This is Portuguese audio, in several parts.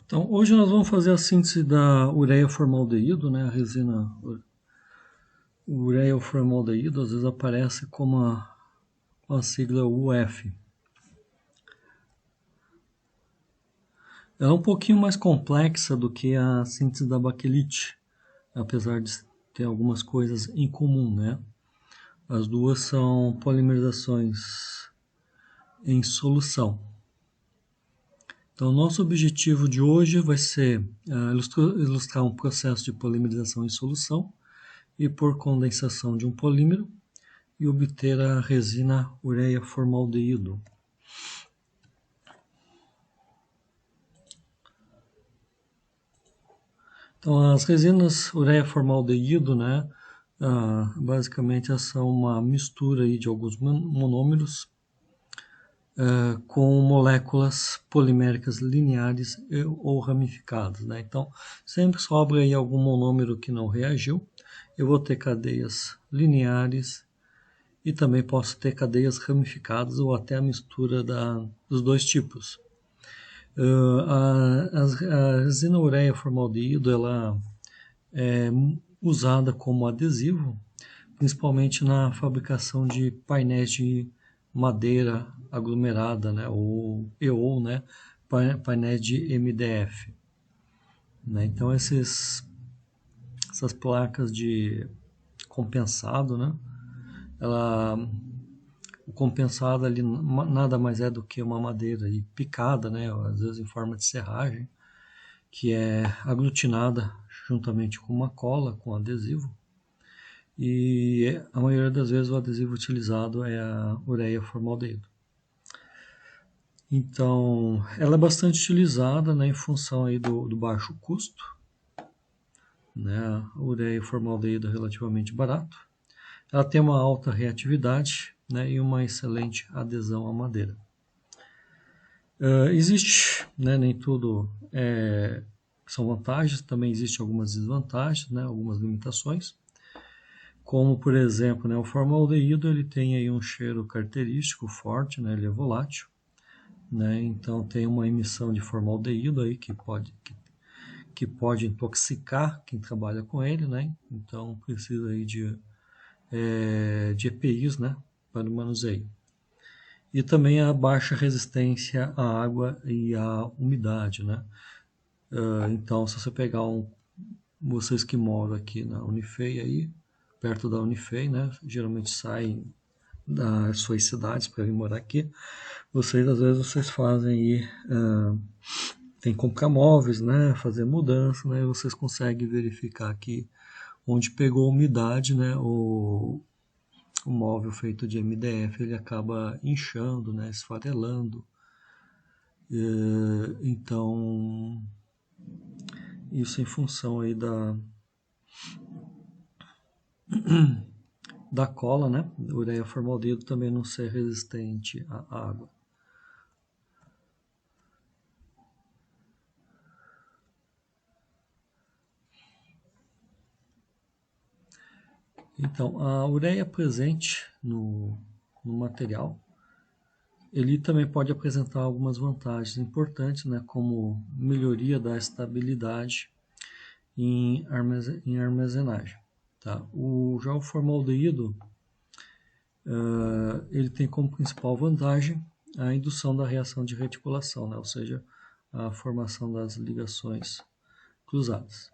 Então, hoje nós vamos fazer a síntese da ureia formaldeído, né? A resina ureia formaldeído, às vezes aparece como a sigla UF. Ela é um pouquinho mais complexa do que a síntese da baquelite, apesar de ter algumas coisas em comum, né? As duas são polimerizações em solução. Então, nosso objetivo de hoje vai ser ilustrar um processo de polimerização em solução e por condensação de um polímero e obter a resina ureia formaldeído. Então, as resinas ureia formaldeído, né, basicamente elas são uma mistura aí de alguns monômeros com moléculas poliméricas lineares ou ramificadas, né? Então, sempre sobra aí algum monômero que não reagiu. Eu vou ter cadeias lineares e também posso ter cadeias ramificadas ou até a mistura dos dois tipos. A resina ureia formaldeído ela é usada como adesivo, principalmente na fabricação de painéis de madeira aglomerada, né, ou né, painéis de MDF. Né? Então essas placas de compensado, né, o compensado ali nada mais é do que uma madeira picada, né, às vezes em forma de serragem, que é aglutinada juntamente com uma cola, com adesivo. E a maioria das vezes o adesivo utilizado é a ureia formaldeído. Então, ela é bastante utilizada, né, em função aí do baixo custo. Né, a ureia formaldeído é relativamente barato. Ela tem uma alta reatividade, né, e uma excelente adesão à madeira. Existe, né, nem tudo são vantagens, também existem algumas desvantagens, né, algumas limitações. Como, por exemplo, né, o formaldeído ele tem aí um cheiro característico forte, né, ele é volátil. Né, então tem uma emissão de formaldeído aí que pode intoxicar quem trabalha com ele, né? Então precisa aí de EPIs, né, para o manuseio. E também a baixa resistência à água e à umidade, né? Então se você pegar vocês que moram aqui na Unifei aí, perto da Unifei, né, geralmente saem das suas cidades para vir morar aqui, às vezes fazem aí, tem que comprar móveis, né, fazer mudança, né, vocês conseguem verificar aqui onde pegou umidade, né, o móvel feito de MDF ele acaba inchando, né, esfarelando. Então isso em função aí da cola, né, ureia formaldeído também não ser resistente à água. Então, a ureia presente no material, ele também pode apresentar algumas vantagens importantes, né, como melhoria da estabilidade em armazenagem. Tá? Já o formaldeído, ele tem como principal vantagem a indução da reação de reticulação, né, ou seja, a formação das ligações cruzadas.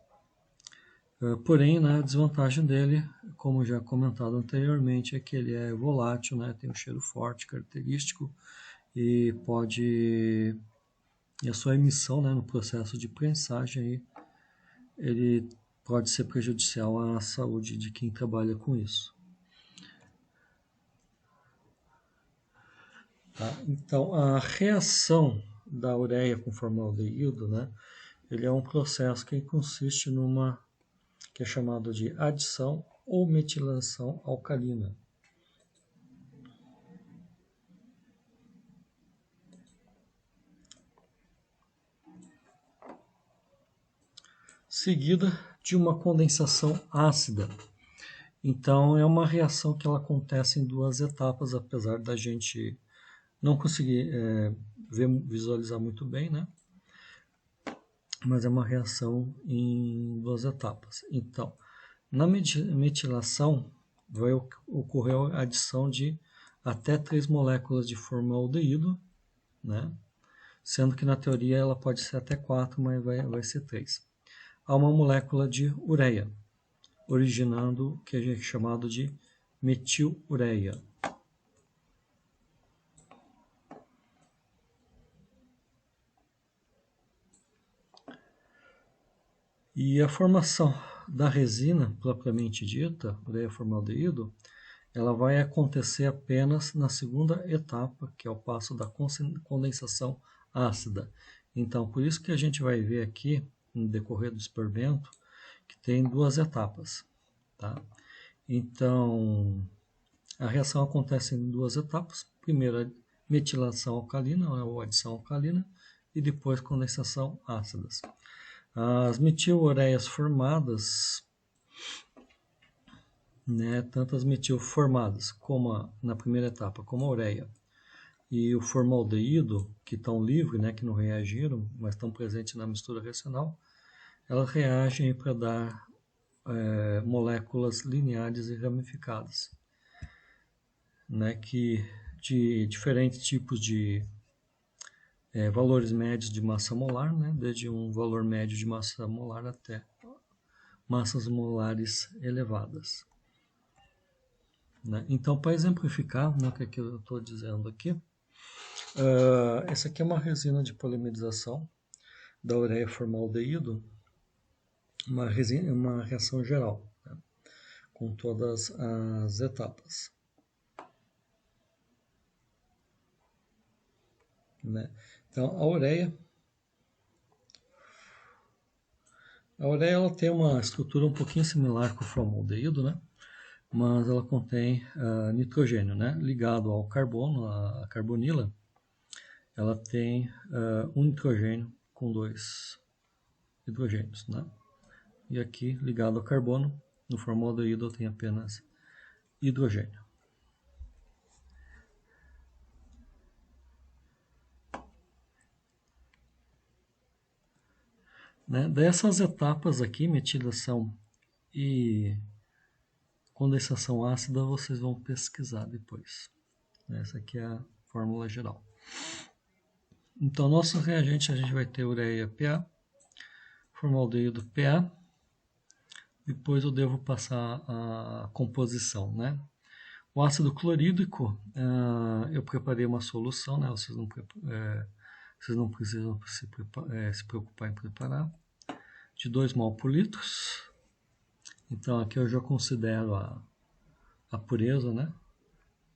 Porém, né, a desvantagem dele, como já comentado anteriormente, é que ele é volátil, né, tem um cheiro forte, característico, e a sua emissão, né, no processo de prensagem, aí, ele pode ser prejudicial à saúde de quem trabalha com isso. Tá? Então, a reação da ureia com formaldeído, né, ele é um processo que consiste que é chamado de adição ou metilação alcalina. Seguida de uma condensação ácida. Então é uma reação que ela acontece em duas etapas, apesar da gente não conseguir visualizar muito bem, né? mas é uma reação em duas etapas. Então, na metilação, vai ocorrer a adição de até 3 moléculas de formaldeído, né? Sendo que na teoria ela pode ser até 4, mas vai ser 3. Há uma molécula de ureia, originando o que é chamado de metilureia. E a formação da resina, propriamente dita, ureia formaldeído, ela vai acontecer apenas na segunda etapa, que é o passo da condensação ácida. Então, por isso que a gente vai ver aqui, no decorrer do experimento, que tem duas etapas. Tá? Então, a reação acontece em duas etapas. Primeiro, a metilação alcalina, ou adição alcalina, e depois condensação ácidas. As metilureias formadas, né, tanto as metilformadas como na primeira etapa, como a ureia, e o formaldeído, que estão livres, né, que não reagiram, mas estão presentes na mistura reacional, elas reagem para dar moléculas lineares e ramificadas, né, que de diferentes tipos de valores médios de massa molar, né, desde um valor médio de massa molar até massas molares elevadas. Né? Então, para exemplificar, né, o que eu estou dizendo aqui, essa aqui é uma resina de polimerização da ureia formaldeído, uma reação geral, né, com todas as etapas. Né? Então, a ureia ela tem uma estrutura um pouquinho similar com o formaldeído, né? Mas ela contém nitrogênio, né? Ligado ao carbono, a carbonila, ela tem um nitrogênio com 2 hidrogênios, né? E aqui, ligado ao carbono, no formaldeído tem apenas hidrogênio. Né? Dessas etapas aqui, metilação e condensação ácida, vocês vão pesquisar depois. Essa aqui é a fórmula geral. Então, nosso reagente, a gente vai ter ureia PA, formaldeído PA. Depois eu devo passar a composição, né? O ácido clorídrico, eu preparei uma solução, né? Vocês não precisam se preocupar em preparar. De 2 mol por litro. Então aqui eu já considero a pureza, né?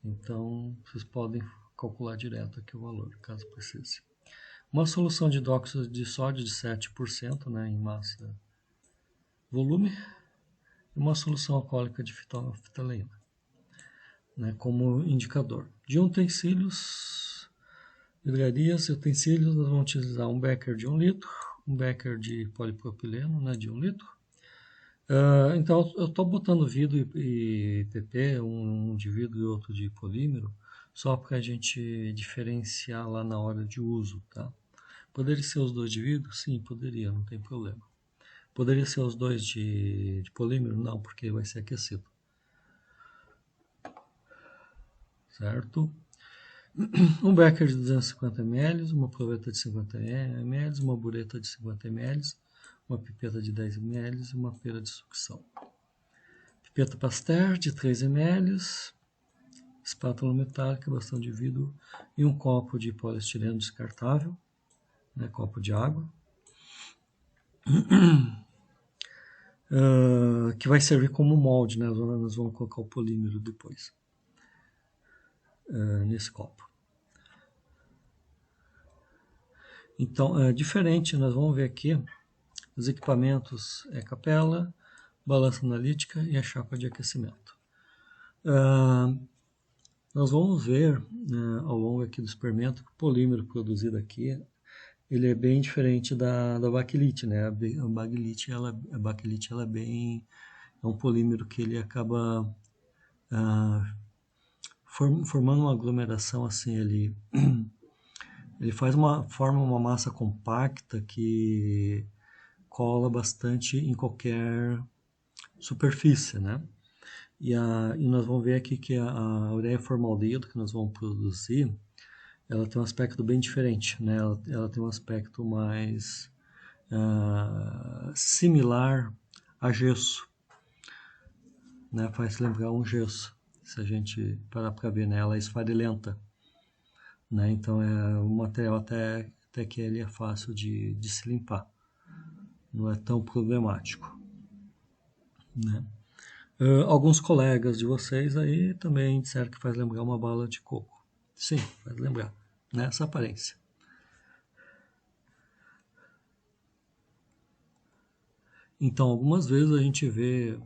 Então vocês podem calcular direto aqui o valor, caso precise. Uma solução de hidróxido de sódio de 7%, né, em massa volume, e uma solução alcoólica de fitaleína, né, como indicador. De utensílios, vidrarias e utensílios, nós vamos utilizar um becker de 1 litro, um becker de polipropileno, né, de 1 litro. Então eu estou botando vidro e PP, um de vidro e outro de polímero, só para a gente diferenciar lá na hora de uso, tá? Poderia ser os dois de vidro? Sim, poderia, não tem problema. Poderia ser os dois de polímero? Não, porque vai ser aquecido. Certo? Um becker de 250 ml, uma proveta de 50 ml, uma bureta de 50 ml, uma pipeta de 10 ml e uma pera de sucção. Pipeta Pasteur de 3 ml, espátula metálica, bastão de vidro e um copo de poliestireno descartável, né, copo de água, que vai servir como molde, né? Nós vamos colocar o polímero depois nesse copo. Então, diferente, nós vamos ver aqui os equipamentos capela, balança analítica e a chapa de aquecimento. Nós vamos ver ao longo aqui do experimento que o polímero produzido aqui ele é bem diferente da baquelite, né? A baquelite ela é um polímero que ele acaba formando uma aglomeração assim, ele forma uma massa compacta que cola bastante em qualquer superfície, né? E nós vamos ver aqui que a ureia formaldeído que nós vamos produzir, ela tem um aspecto bem diferente, né? Ela tem um aspecto mais similar a gesso, né? Faz lembrar um gesso, se a gente parar para ver, né? Ela é esfarelenta, né? Então é um material até que ele é fácil de se limpar, não é tão problemático, né? Alguns colegas de vocês aí também disseram que faz lembrar uma bala de coco. Sim, faz lembrar, nessa aparência. Então, algumas vezes a gente vê,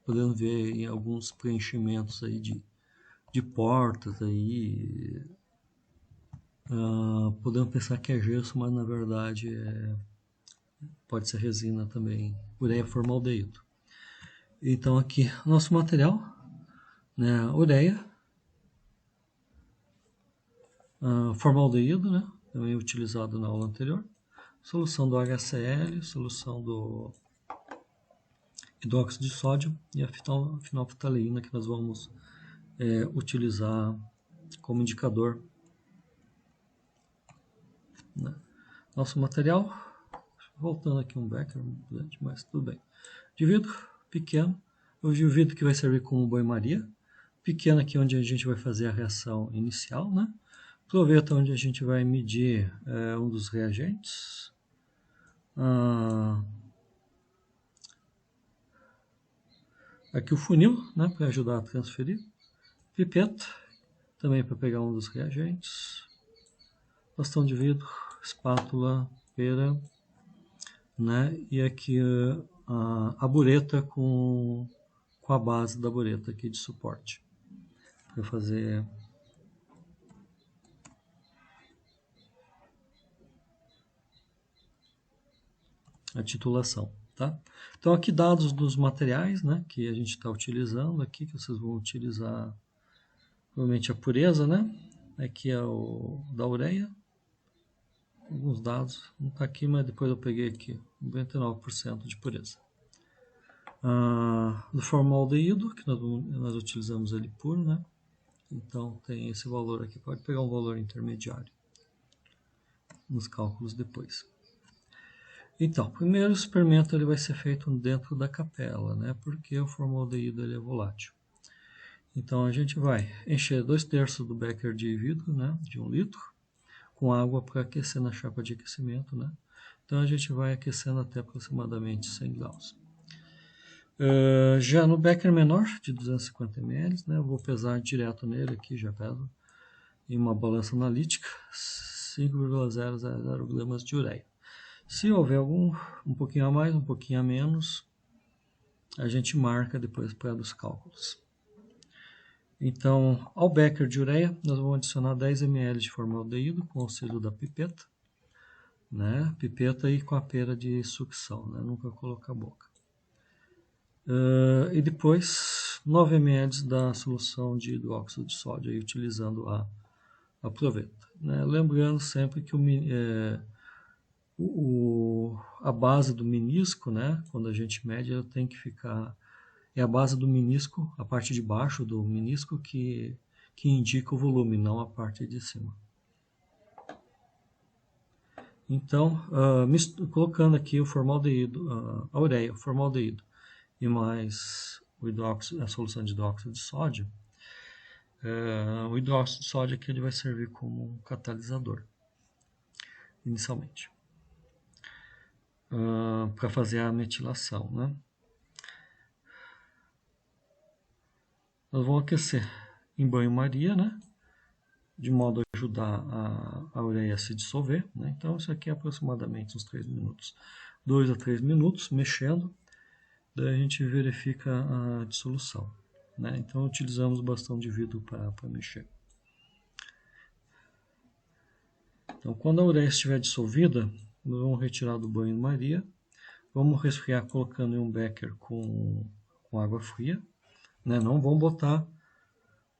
podendo ver em alguns preenchimentos aí de portas aí, podemos pensar que é gesso, mas na verdade pode ser resina também, ureia formaldeído. Então aqui, nosso material, né, ureia, formaldeído, né, também utilizado na aula anterior, solução do HCl, solução do hidróxido de sódio e a fenolftaleína que nós vamos utilizar como indicador, né. Nosso material, voltando aqui um becker, mas tudo bem. De vidro pequeno, o de vidro que vai servir como banho-maria, pequeno aqui onde a gente vai fazer a reação inicial, né? Proveta onde a gente vai medir um dos reagentes. Aqui o funil, né, para ajudar a transferir. Pipeta, também para pegar um dos reagentes. Bastão de vidro, espátula, pera, né? E aqui a bureta com a base da bureta aqui de suporte para fazer a titulação, tá? Então aqui dados dos materiais, né, que a gente está utilizando aqui, que vocês vão utilizar provavelmente a pureza, né? Aqui é o da ureia, alguns dados, não está aqui, mas depois eu peguei aqui, 99% de pureza. Do formaldeído, que nós utilizamos ele puro, né? Então tem esse valor aqui, pode pegar um valor intermediário nos cálculos depois. Então, primeiro o experimento ele vai ser feito dentro da capela, né? Porque o formaldeído ele é volátil. Então a gente vai encher 2/3 do becker de vidro, né? De 1 litro, com água para aquecer na chapa de aquecimento, né? Então a gente vai aquecendo até aproximadamente 100 graus. Já no becker menor, de 250 ml, né? Eu vou pesar direto nele aqui, já peso, em uma balança analítica, 5,000 gramas de ureia. Se houver um pouquinho a mais, um pouquinho a menos, a gente marca depois para os cálculos. Então, ao becker de ureia, nós vamos adicionar 10 ml de formaldeído com auxílio da pipeta, né? Pipeta e com a pera de sucção, né? Nunca colocar a boca. E depois 9 ml da solução de hidróxido de sódio, aí, utilizando a proveta, né? Lembrando sempre que a base do menisco, né, quando a gente mede, ela tem que ficar... É a base do menisco, a parte de baixo do menisco que indica o volume, não a parte de cima. Então, colocando aqui o formaldeído, a ureia, o formaldeído e mais a solução de hidróxido de sódio, o hidróxido de sódio aqui ele vai servir como um catalisador, inicialmente, para fazer a metilação, né? Nós vamos aquecer em banho-maria, né? De modo a ajudar a ureia a se dissolver, né? Então isso aqui é aproximadamente uns 3 minutos. 2 a 3 minutos mexendo, daí a gente verifica a dissolução, né? Então utilizamos bastão de vidro para mexer. Então quando a ureia estiver dissolvida, nós vamos retirar do banho-maria, vamos resfriar colocando em um becker com água fria, né? Não vamos botar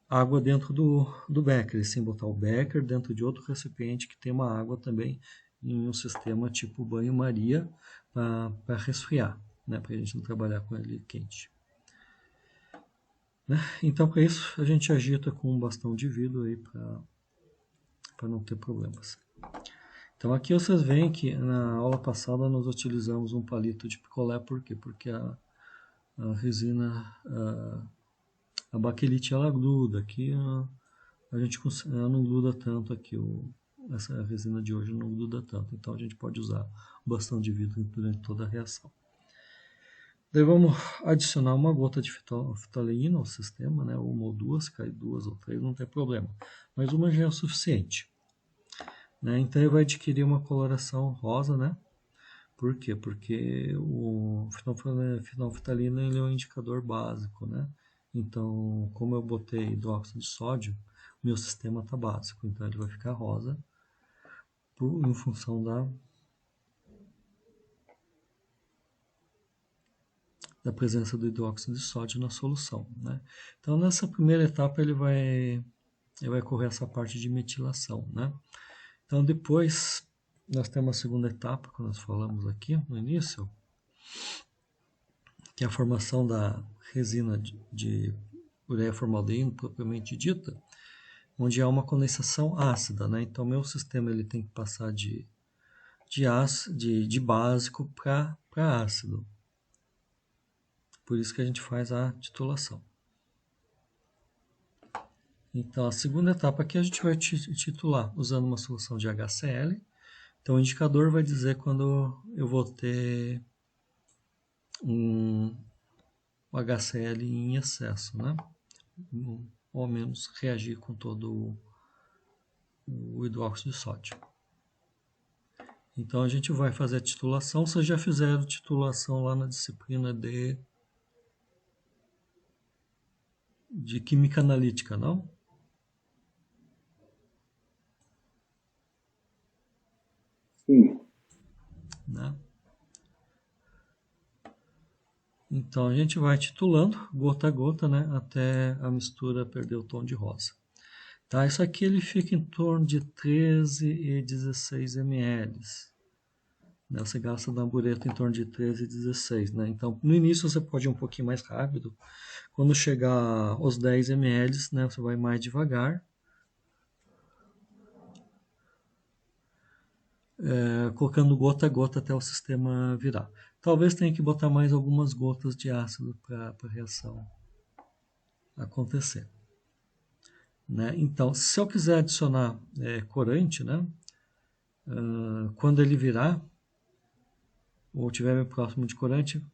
água dentro do becker, sim botar o becker dentro de outro recipiente que tem uma água também em um sistema tipo banho-maria, para resfriar, né? Para a gente não trabalhar com ele quente. Né? Então, para isso, a gente agita com um bastão de vidro aí para não ter problemas. Então, aqui vocês veem que na aula passada nós utilizamos um palito de picolé, por quê? Porque a resina, a baquelite, ela gruda. Aqui a gente ela não gruda tanto aqui, essa resina de hoje não gruda tanto. Então, a gente pode usar o bastão de vidro durante toda a reação. Daí vamos adicionar uma gota de fitaleína ao sistema, né? Uma ou duas, cai duas ou três, não tem problema. Mas uma já é o suficiente. Né? Então ele vai adquirir uma coloração rosa, né? Por quê? Porque o fenolfitalina ele é um indicador básico, né? Então, como eu botei hidróxido de sódio, meu sistema está básico, então ele vai ficar rosa em função da presença do hidróxido de sódio na solução, né? Então, nessa primeira etapa ele vai correr essa parte de metilação, né? Então, depois nós temos a segunda etapa que nós falamos aqui no início, que é a formação da resina de ureia formaldeído propriamente dita, onde há uma condensação ácida, né? Então, meu sistema ele tem que passar de básico para ácido. Por isso que a gente faz a titulação. Então, a segunda etapa aqui a gente vai titular usando uma solução de HCl. Então, o indicador vai dizer quando eu vou ter um HCl em excesso, né? Ou ao menos reagir com todo o hidróxido de sódio. Então, a gente vai fazer a titulação. Vocês já fizeram titulação lá na disciplina de química analítica, não? Sim. Né? Então a gente vai titulando gota a gota, né, até a mistura perder o tom de rosa. Tá, isso aqui ele fica em torno de 13 e 16 ml. Né, você gasta na bureta em torno de 13 e 16. Né? Então no início você pode ir um pouquinho mais rápido. Quando chegar aos 10 ml, né, você vai mais devagar. Colocando gota a gota até o sistema virar. Talvez tenha que botar mais algumas gotas de ácido para a reação acontecer. Né? Então, se eu quiser adicionar corante, né, quando ele virar, ou estiver bem próximo de corante,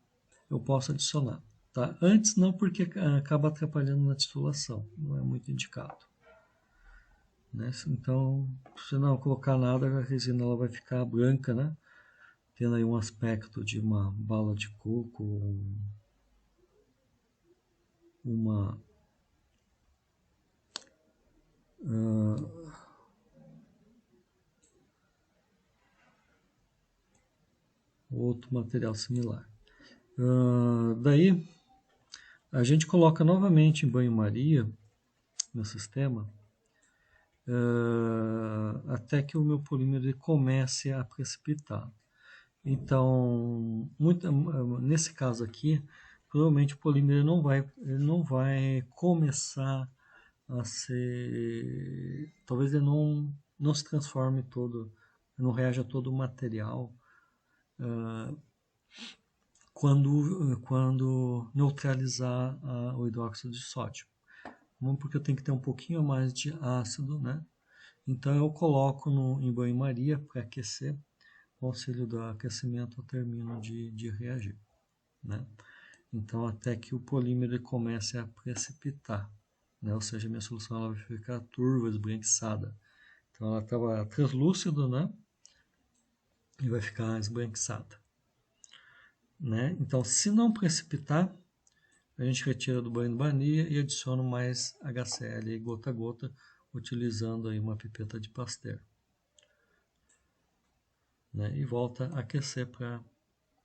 eu posso adicionar. Tá? Antes não, porque acaba atrapalhando na titulação, não é muito indicado. Né? Então, se não colocar nada, a resina ela vai ficar branca, né? Tendo aí um aspecto de uma bala de coco, uma outro material similar. Daí a gente coloca novamente em banho-maria no sistema até que o meu polímero comece a precipitar. Então, nesse caso aqui, provavelmente o polímero não vai começar a ser, talvez ele não se transforme todo, não reaja todo o material quando neutralizar o hidróxido de sódio. Porque eu tenho que ter um pouquinho mais de ácido, né? Então eu coloco em banho-maria para aquecer. Com o auxílio do aquecimento eu termino de reagir, né? Então até que o polímero comece a precipitar, né? Ou seja, minha solução ela vai ficar turva, esbranquiçada. Então ela estava translúcida, né? E vai ficar esbranquiçada, né? Então se não precipitar, a gente retira do banho-maria e adiciona mais HCl gota a gota, utilizando aí uma pipeta de Pasteur. Né? E volta a aquecer para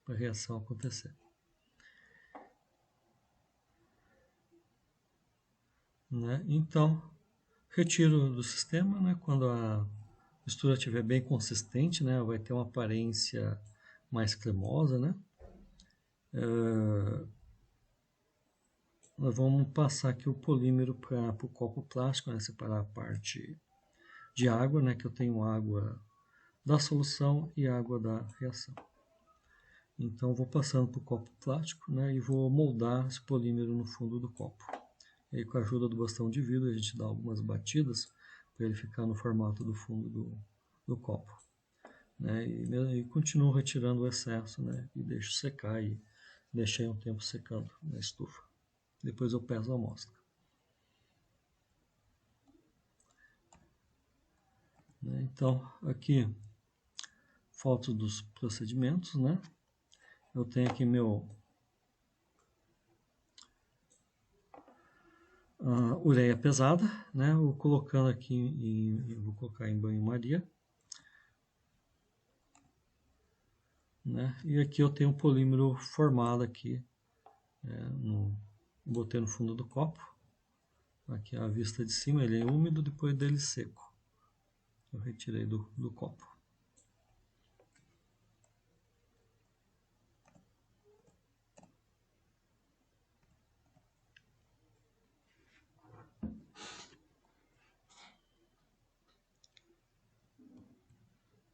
a reação acontecer. Né? Então, retiro do sistema, né? Quando a mistura estiver bem consistente, né? Vai ter uma aparência mais cremosa, né? Nós vamos passar aqui o polímero para o copo plástico, né? Separar a parte de água, né? Que eu tenho água da solução e água da reação. Então, vou passando para o copo plástico, né? E vou moldar esse polímero no fundo do copo. E aí, com a ajuda do bastão de vidro, a gente dá algumas batidas para ele ficar no formato do fundo do copo. Né? E continuo retirando o excesso, né? E deixo secar e deixei um tempo secando na estufa. Depois eu peso a amostra. Né? Então, aqui, fotos dos procedimentos, né? Eu tenho aqui meu ureia pesada, né? Eu colocando aqui, vou colocar em banho-maria. Né? E aqui eu tenho um polímero formado aqui, botei no fundo do copo. Aqui a vista de cima, ele é úmido, depois dele seco. Eu retirei do copo.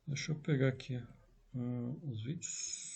Deixa eu pegar aqui os vídeos.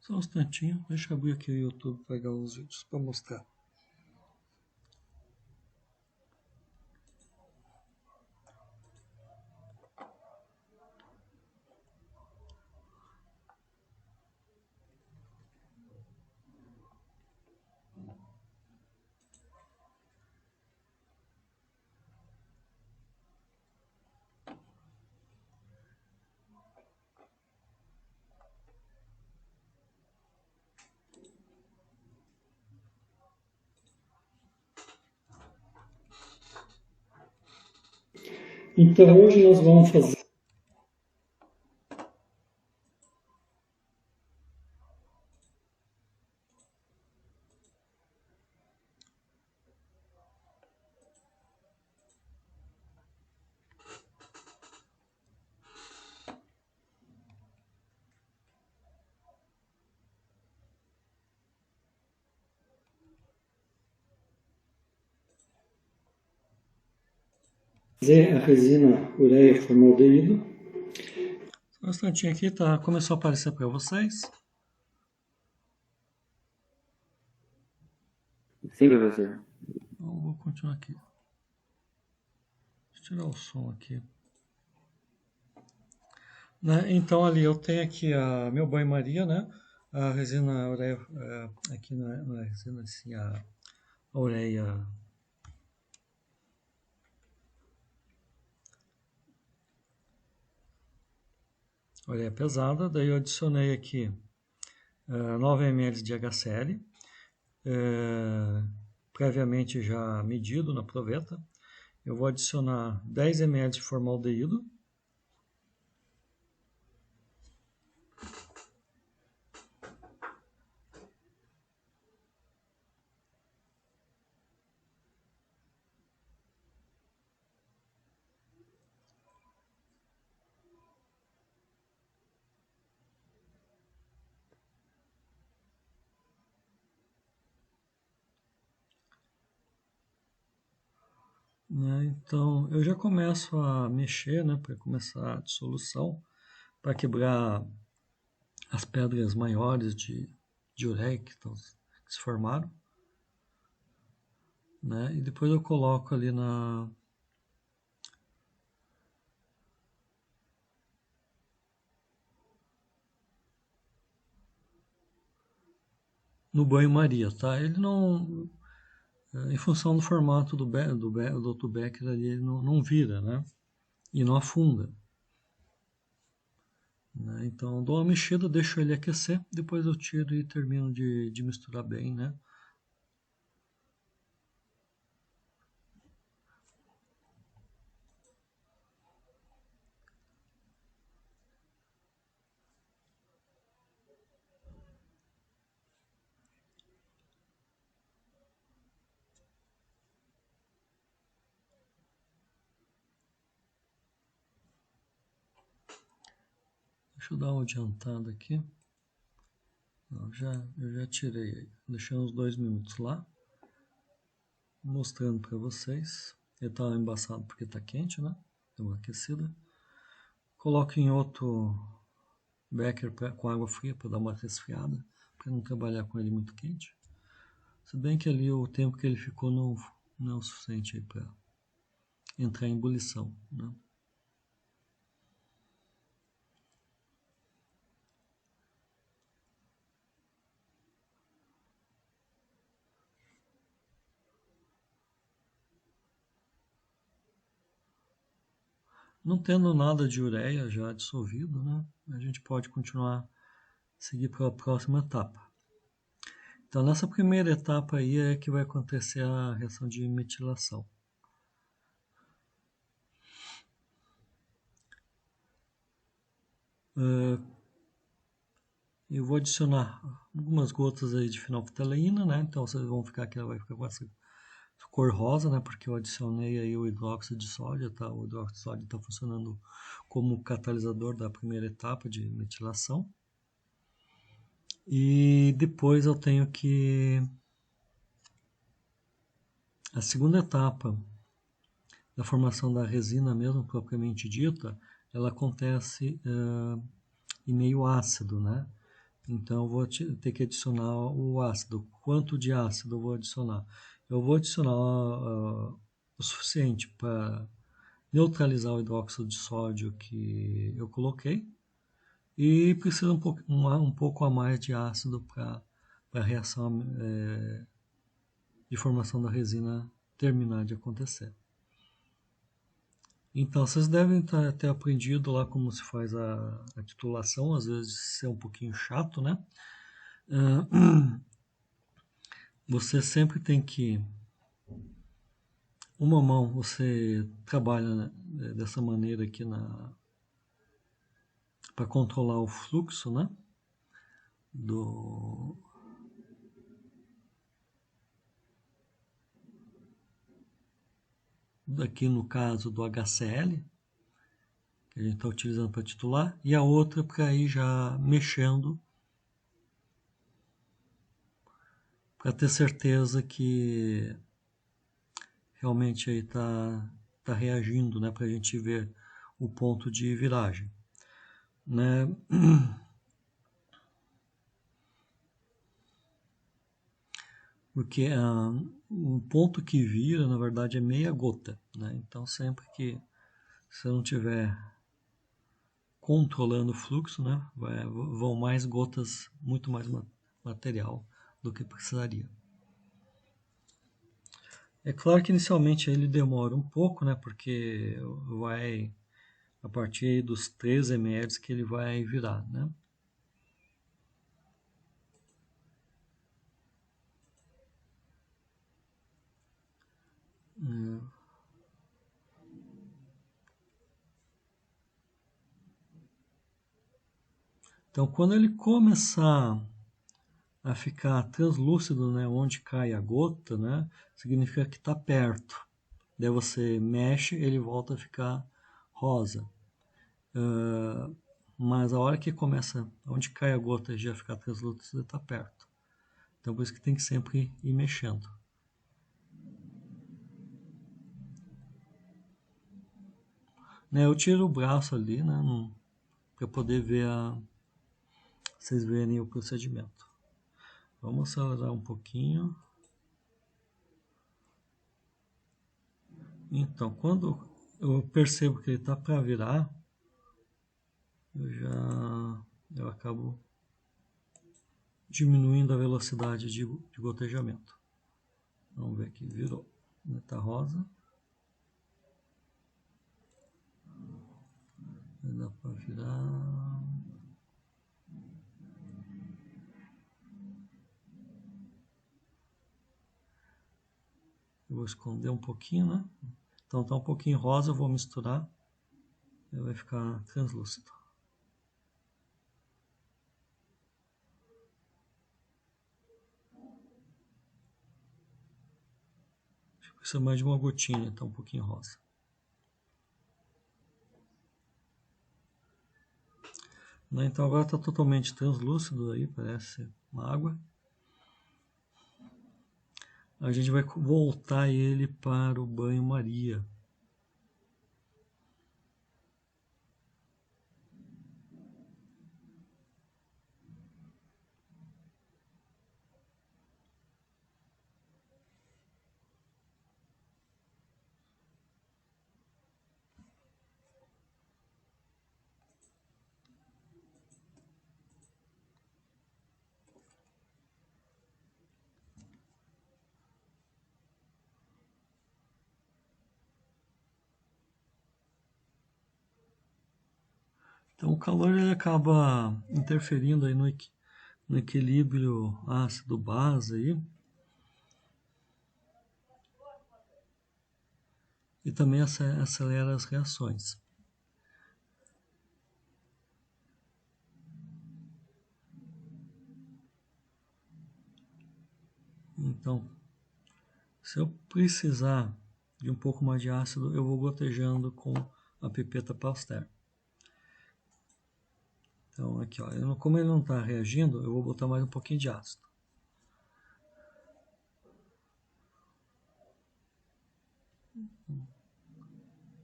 Só um instantinho, deixa eu abrir aqui o YouTube para pegar os vídeos para mostrar. Então hoje nós vamos fazer a resina ureia formaldeído. Só um instantinho aqui, tá? Começou a aparecer para vocês. Sim, professor. Então, vou continuar aqui. Deixa eu tirar o som aqui. Né? Então ali eu tenho aqui a meu banho-maria, né? A resina ureia, aqui não é resina, assim, a ureia pesada. Daí eu adicionei aqui 9 ml de HCl, previamente já medido na proveta. Eu vou adicionar 10 ml de formaldeído. Né? Então, eu já começo a mexer, né, para começar a dissolução, para quebrar as pedras maiores de ureia que se formaram. Né? E depois eu coloco ali no banho-maria, tá? Ele não, em função do formato do outro Becker ali, ele não vira, né? E não afunda. Né? Então, dou uma mexida, deixo ele aquecer, depois eu tiro e termino de misturar bem, né? Deixa eu dar uma adiantada aqui. Eu já tirei, deixei uns 2 minutos lá, mostrando para vocês. Ele está embaçado porque está quente, né? Deu uma aquecida. Coloco em outro becker com água fria para dar uma resfriada, para não trabalhar com ele muito quente. Se bem que ali o tempo que ele ficou não é o suficiente para entrar em ebulição, né? Não tendo nada de ureia já dissolvido, né? A gente pode continuar, seguir para a próxima etapa. Então, nessa primeira etapa aí é que vai acontecer a reação de metilação. Eu vou adicionar algumas gotas aí de fenolftaleína, né? Então vocês vão ficar que ela vai ficar com essa cor rosa, né? Porque eu adicionei aí o hidróxido de sódio, tá? O hidróxido de sódio está funcionando como catalisador da primeira etapa de metilação. E depois eu tenho que a segunda etapa da formação da resina mesmo propriamente dita, ela acontece em meio ácido, né? Então eu vou ter que adicionar o ácido. Quanto de ácido eu vou adicionar? Eu vou adicionar o suficiente para neutralizar o hidróxido de sódio que eu coloquei e precisa um pouco a mais de ácido para a reação de formação da resina terminar de acontecer. Então, vocês devem ter aprendido lá como se faz a titulação, às vezes ser um pouquinho chato, né? Você sempre tem que... Uma mão você trabalha, né, dessa maneira aqui para controlar o fluxo, né? Daqui no caso do HCl, que a gente está utilizando para titular, e a outra para ir já mexendo, para ter certeza que realmente aí tá reagindo, né, para a gente ver o ponto de viragem, né? Porque o ponto que vira, na verdade, é meia gota, né? Então, sempre que você não tiver controlando o fluxo, né, vão mais gotas, muito mais material do que precisaria. É claro que inicialmente ele demora um pouco, né, porque vai a partir dos 3 ml que ele vai virar, né? Então, quando ele começar a ficar translúcido, né, onde cai a gota, né, significa que está perto. Daí você mexe, ele volta a ficar rosa. Mas a hora que começa, onde cai a gota e já ficar translúcido, está perto. Então, por isso que tem que sempre ir mexendo. Né, eu tiro o braço ali, né, para poder ver vocês verem o procedimento. Vamos acelerar um pouquinho. Então, quando eu percebo que ele está para virar, eu acabo diminuindo a velocidade de gotejamento. Vamos ver aqui, virou. Está rosa. Dá para virar. Eu vou esconder um pouquinho, né? Então está um pouquinho rosa, eu vou misturar. Ele vai ficar translúcido. Acho que precisa mais de uma gotinha, está um pouquinho rosa. Então agora está totalmente translúcido aí, parece uma água. A gente vai voltar ele para o banho-maria. Então o calor ele acaba interferindo aí no equilíbrio ácido-base aí. E também acelera as reações. Então, se eu precisar de um pouco mais de ácido, eu vou gotejando com a pipeta Pasteur. Então aqui, ó, como ele não está reagindo, eu vou botar mais um pouquinho de ácido.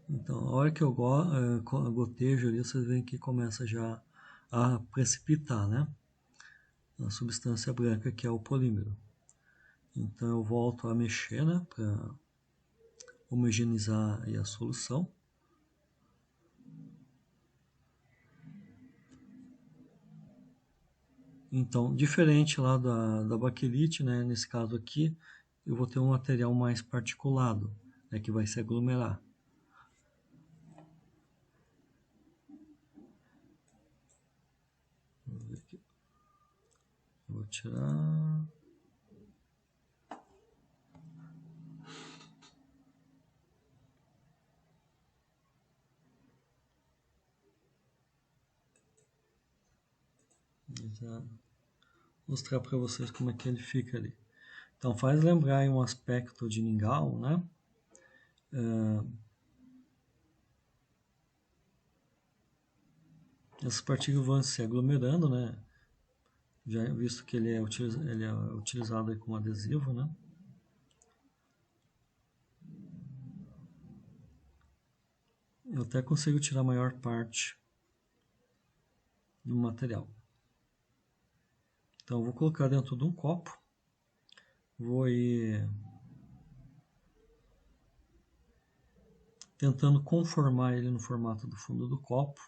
Então, a hora que eu gotejo ali, vocês veem que começa já a precipitar, né? A substância branca que é o polímero. Então eu volto a mexer, né, para homogeneizar aí a solução. Então, diferente lá da baquelite, né, nesse caso aqui, eu vou ter um material mais particulado, né, que vai se aglomerar. Vamos ver aqui. Eu vou tirar. Já mostrar para vocês como é que ele fica ali. Então faz lembrar aí um aspecto de mingau, né? Essas partículas vão se aglomerando, né? Já visto que ele é utilizado aí como adesivo, né? Eu até consigo tirar a maior parte do material. Então eu vou colocar dentro de um copo, vou ir tentando conformar ele no formato do fundo do copo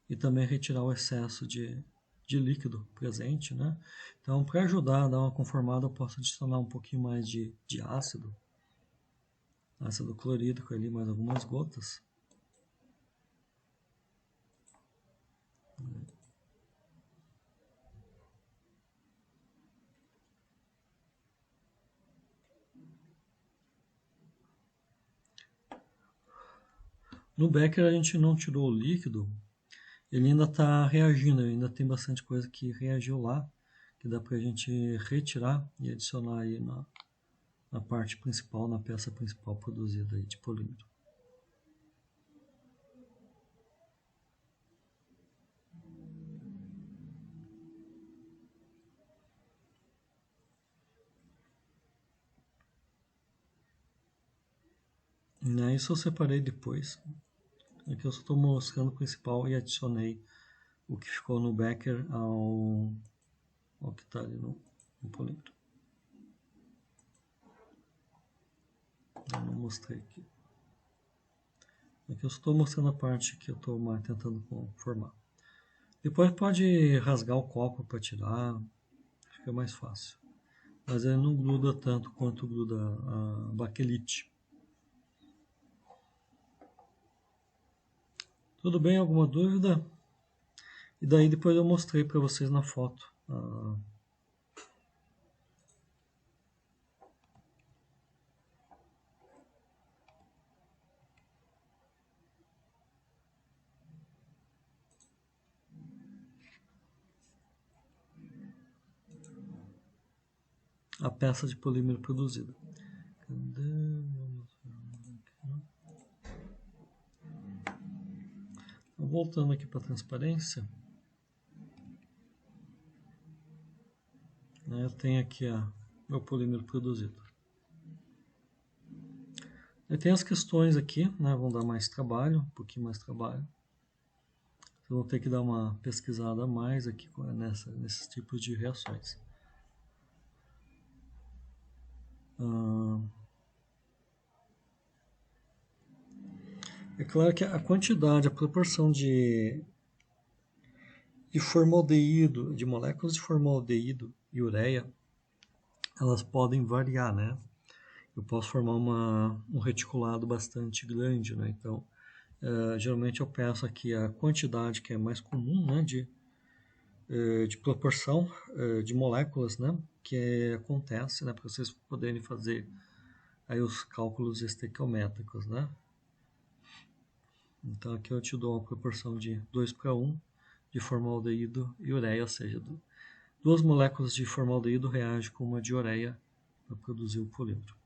e também retirar o excesso de líquido presente, né? Então, para ajudar a dar uma conformada, eu posso adicionar um pouquinho mais de ácido clorídrico ali, mais algumas gotas. No Becker a gente não tirou o líquido, ele ainda está reagindo, ainda tem bastante coisa que reagiu lá, que dá para a gente retirar e adicionar aí na parte principal, na peça principal produzida aí de polímero. Isso eu separei depois. Aqui eu só estou mostrando o principal e adicionei o que ficou no Becker ao que está ali no polímero. Eu não mostrei aqui. Aqui eu estou mostrando a parte que eu estou tentando formar. Depois pode rasgar o copo para tirar, fica mais fácil. Mas ele não gruda tanto quanto gruda a baquelite. Tudo bem? Alguma dúvida? E daí depois eu mostrei para vocês na foto. A peça de polímero produzida. Voltando aqui para a transparência, eu tenho aqui meu polímero produzido. Eu tenho as questões aqui, vão dar mais trabalho, um pouquinho mais trabalho. Vocês vão ter que dar uma pesquisada a mais aqui nesses tipos de reações. É claro que a quantidade, a proporção de formaldeído, de moléculas de formaldeído e ureia, elas podem variar, né? Eu posso formar um reticulado bastante grande, né? Então, geralmente eu peço aqui a quantidade que é mais comum, né? De proporção de moléculas, né? Que acontece, né? Para vocês poderem fazer aí os cálculos estequiométricos, né? Então aqui eu te dou uma proporção de 2:1 de formaldeído e ureia, ou seja, duas moléculas de formaldeído reagem com uma de ureia para produzir o polímero.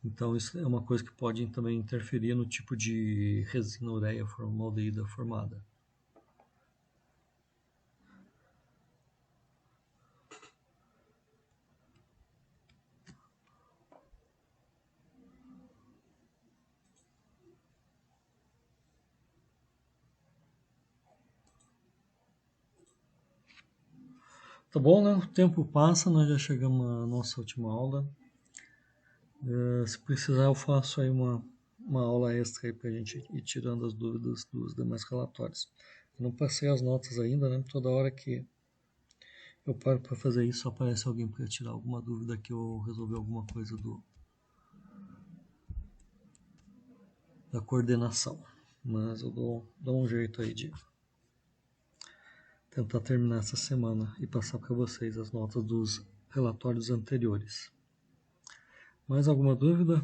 Então isso é uma coisa que pode também interferir no tipo de resina ureia formaldeída formada. Tá bom, né? O tempo passa, nós já chegamos à nossa última aula. Se precisar, eu faço aí uma aula extra aí para a gente ir tirando as dúvidas dos demais relatórios. Eu não passei as notas ainda, né? Toda hora que eu paro para fazer isso, aparece alguém para tirar alguma dúvida que eu resolvi alguma coisa da coordenação. Mas eu dou um jeito aí de tentar terminar essa semana e passar para vocês as notas dos relatórios anteriores. Mais alguma dúvida?